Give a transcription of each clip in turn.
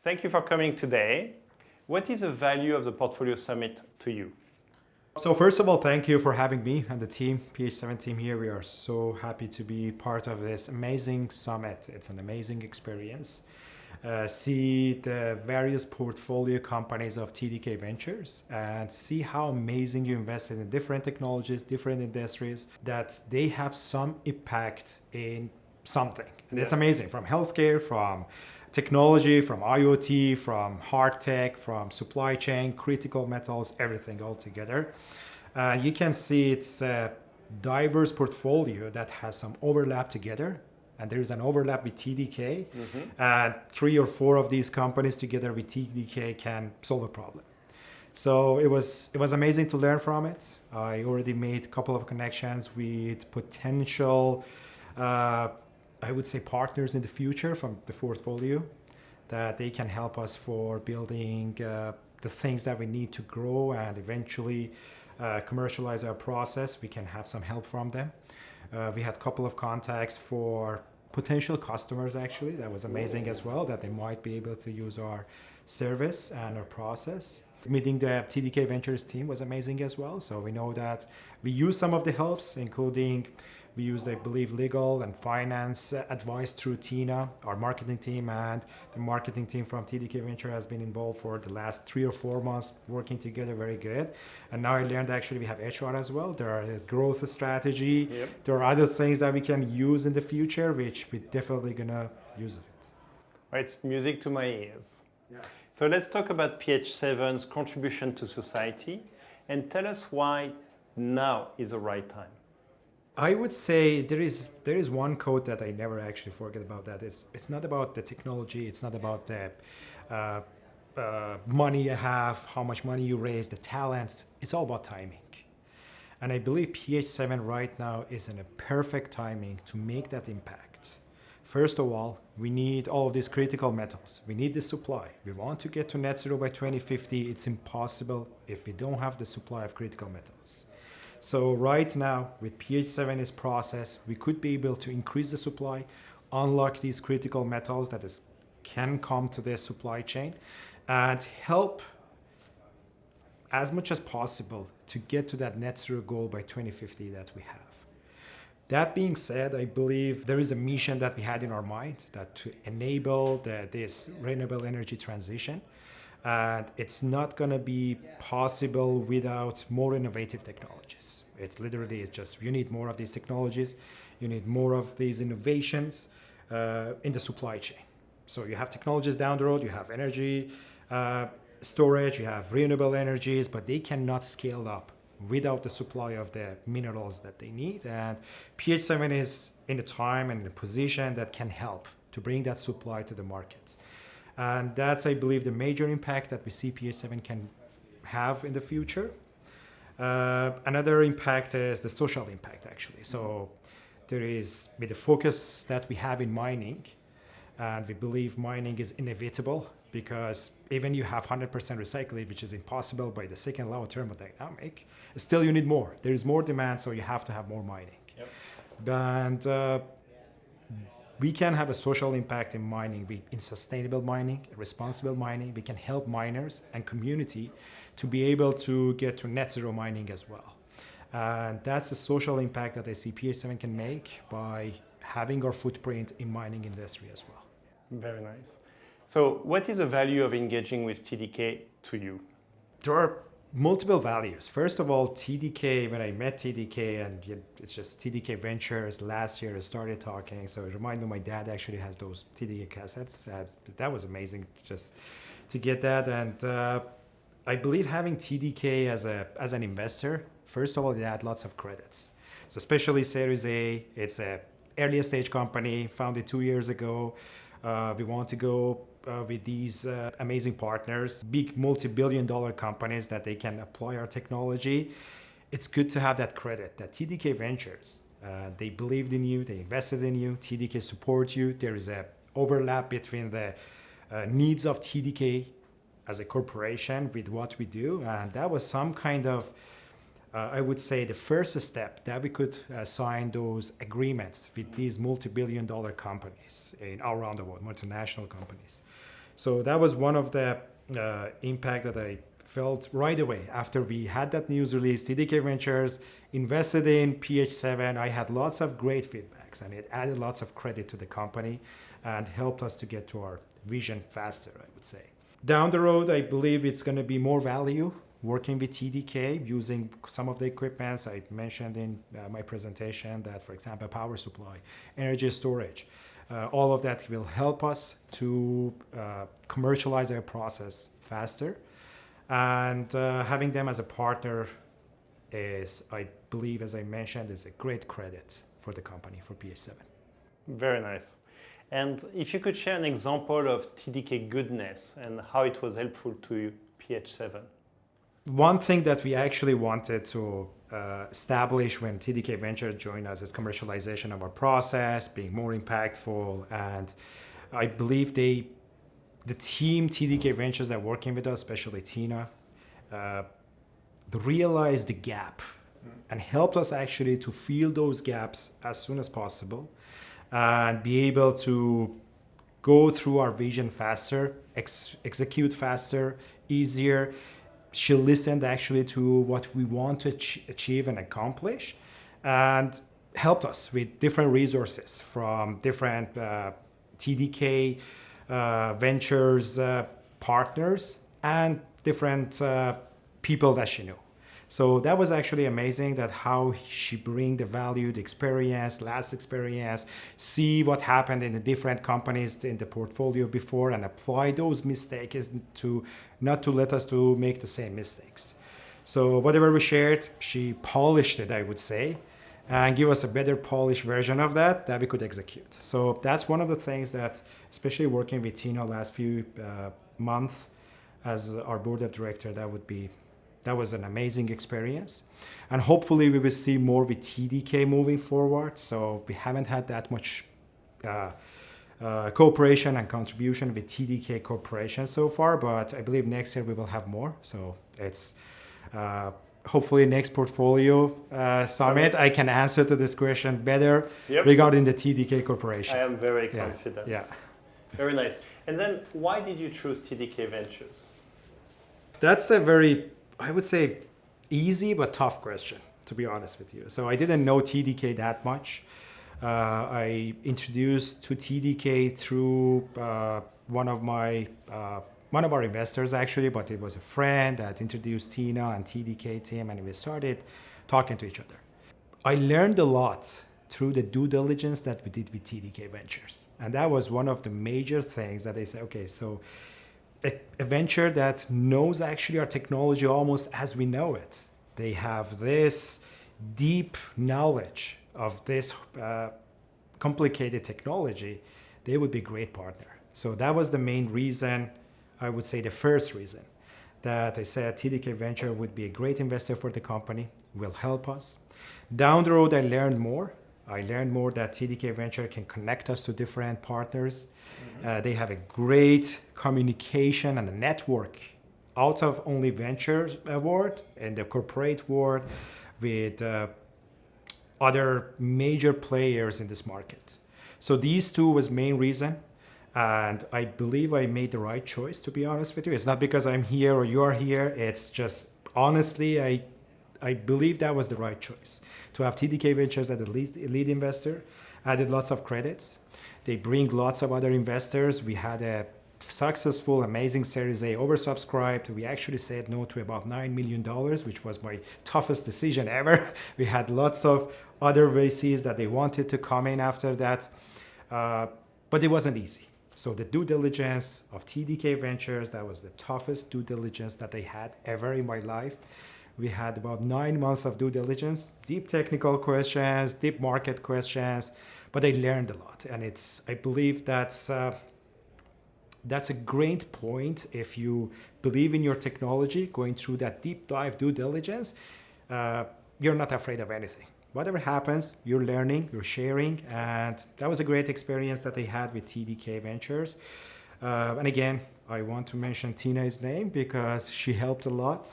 Thank you for coming today. What is the value of the Portfolio Summit to you? So first of all, thank you for having me and the team, pH7 team here. We are so happy to be part of this amazing summit. It's an amazing experience. See the various portfolio companies of TDK Ventures and see how amazing you invested in different technologies, different industries, that they have some impact in something. And it's amazing, from healthcare, from technology, from IoT, from hard tech, from supply chain, critical metals, everything all together. You can see it's a diverse portfolio that has some overlap together. And there is an overlap with TDK. And 3 or 4 of these companies together with TDK can solve a problem. So it was amazing to learn from it. I already made a couple of connections with potential I would say partners in the future from the portfolio that they can help us for building the things that we need to grow and eventually commercialize our process. We can have some help from them. We had a couple of contacts for potential customers actually. That was amazing as well, that they might be able to use our service and our process. Meeting the TDK Ventures team was amazing as well. So we know that we use some of the helps, including we used, I believe, legal and finance advice through Tina, our marketing team, and the marketing team from TDK Venture has been involved for the last 3 or 4 months, working together very good. And now I learned actually we have HR as well. There are a growth strategy. Yep. There are other things that we can use in the future, which we're definitely gonna use it. Well, it's music to my ears. Yeah. So let's talk about pH7's contribution to society and tell us why now is the right time. I would say there is one quote that I never actually forget about. That is, it's not about the technology, it's not about the money you have, how much money you raise, the talents. It's all about timing. And I believe pH7 right now is in a perfect timing to make that impact. First of all, we need all of these critical metals. We need the supply. We want to get to net zero by 2050. It's impossible if we don't have the supply of critical metals. So right now, with pH7's process, we could be able to increase the supply, unlock these critical metals that can come to the supply chain, and help as much as possible to get to that net zero goal by 2050 that we have. That being said, I believe there is a mission that we had in our mind that to enable this renewable energy transition. And it's not going to be possible without more innovative technologies. It literally is just, you need more of these technologies, you need more of these innovations in the supply chain. So you have technologies down the road, you have energy storage, you have renewable energies, but they cannot scale up without the supply of the minerals that they need. And pH7 is in the time and in the position that can help to bring that supply to the market. And that's, I believe, the major impact that we see pH7 can have in the future. Another impact is the social impact, actually. So there is, with the focus that we have in mining, and we believe mining is inevitable because even you have 100% recycling, which is impossible by the second law of thermodynamics, still you need more. There is more demand, so you have to have more mining. Yep. And we can have a social impact in mining, in sustainable mining, responsible mining. We can help miners and community to be able to get to net zero mining as well. And that's a social impact that I see pH7 can make by having our footprint in mining industry as well. Very nice. So what is the value of engaging with TDK to you? There are multiple values. First of all, TDK, when I met TDK, and it's just TDK Ventures last year, I started talking. So it reminded me my dad actually has those TDK cassettes. That was amazing just to get that. And I believe having TDK as an investor, first of all, it had lots of credits. So especially Series A, it's an earlier stage company, founded 2 years ago. We want to go with these amazing partners, big multi-billion-dollar companies that they can apply our technology. It's good to have that credit, that TDK Ventures, they believed in you, they invested in you, TDK supports you. There is an overlap between the needs of TDK as a corporation with what we do. And that was some kind of, I would say, the first step that we could sign those agreements with these multi-billion-dollar companies around the world, multinational companies. So that was one of the impact that I felt right away after we had that news release. TDK Ventures invested in pH7. I had lots of great feedbacks, and it added lots of credit to the company and helped us to get to our vision faster, I would say. Down the road, I believe it's going to be more value working with TDK, using some of the equipments I mentioned in my presentation, that, for example, power supply, energy storage, all of that will help us to commercialize our process faster. And having them as a partner is, I believe, as I mentioned, is a great credit for the company, for pH7. Very nice. And if you could share an example of TDK goodness and how it was helpful to pH7. One thing that we actually wanted to establish when TDK Ventures joined us is commercialization of our process, being more impactful. And I believe the team TDK Ventures that are working with us, especially Tina, realized the gap and helped us actually to fill those gaps as soon as possible and be able to go through our vision faster, execute faster, easier. She listened actually to what we want to achieve and accomplish, and helped us with different resources from different TDK Ventures partners and different people that she knew. So that was actually amazing, that how she bring the value, the experience, last experience, see what happened in the different companies in the portfolio before, and apply those mistakes to not to let us to make the same mistakes. So whatever we shared, she polished it, I would say, and give us a better polished version of that we could execute. So that's one of the things that, especially working with Tina last few months as our board of director, that was an amazing experience. And hopefully we will see more with TDK moving forward. So we haven't had that much cooperation and contribution with TDK Corporation so far, but I believe next year we will have more. So it's hopefully next portfolio summit, I can answer to this question better regarding the TDK Corporation. I am very confident. Yeah. Very nice. And then why did you choose TDK Ventures? That's a very, I would say, easy but tough question, to be honest with you. So I didn't know TDK that much. I introduced to TDK through one of our investors, actually, but it was a friend that introduced Tina and TDK team, and we started talking to each other. I learned a lot through the due diligence that we did with TDK Ventures. And that was one of the major things that they said, okay, so a venture that knows actually our technology almost as we know it. They have this deep knowledge of this complicated technology. They would be a great partner. So that was the main reason, I would say the first reason, that I said TDK Venture would be a great investor for the company, will help us. Down the road, I learned more. I learned more that TDK Venture can connect us to different partners. They have a great communication and a network out of only venture world and the corporate world with other major players in this market. So these two was main reason. And I believe I made the right choice, to be honest with you. It's not because I'm here or you're here. It's just, honestly, I believe that was the right choice. To have TDK Ventures as the lead investor added lots of credits. They bring lots of other investors. We had a successful, amazing Series A oversubscribed. We actually said no to about $9 million, which was my toughest decision ever. We had lots of other VCs that they wanted to come in after that, but it wasn't easy. So the due diligence of TDK Ventures, that was the toughest due diligence that I had ever in my life. We had about 9 months of due diligence, deep technical questions, deep market questions, but I learned a lot. And I believe that's a great point. If you believe in your technology, going through that deep dive due diligence, you're not afraid of anything. Whatever happens, you're learning, you're sharing, and that was a great experience that I had with TDK Ventures. And again, I want to mention Tina's name because she helped a lot.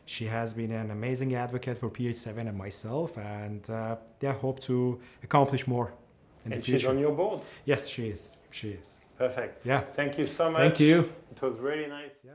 She has been an amazing advocate for pH7 and myself, and I hope to accomplish more in the And future. she's on your board. Yes, she is. She is. Perfect. Yeah. Thank you so much. Thank you. It was really nice. Yeah.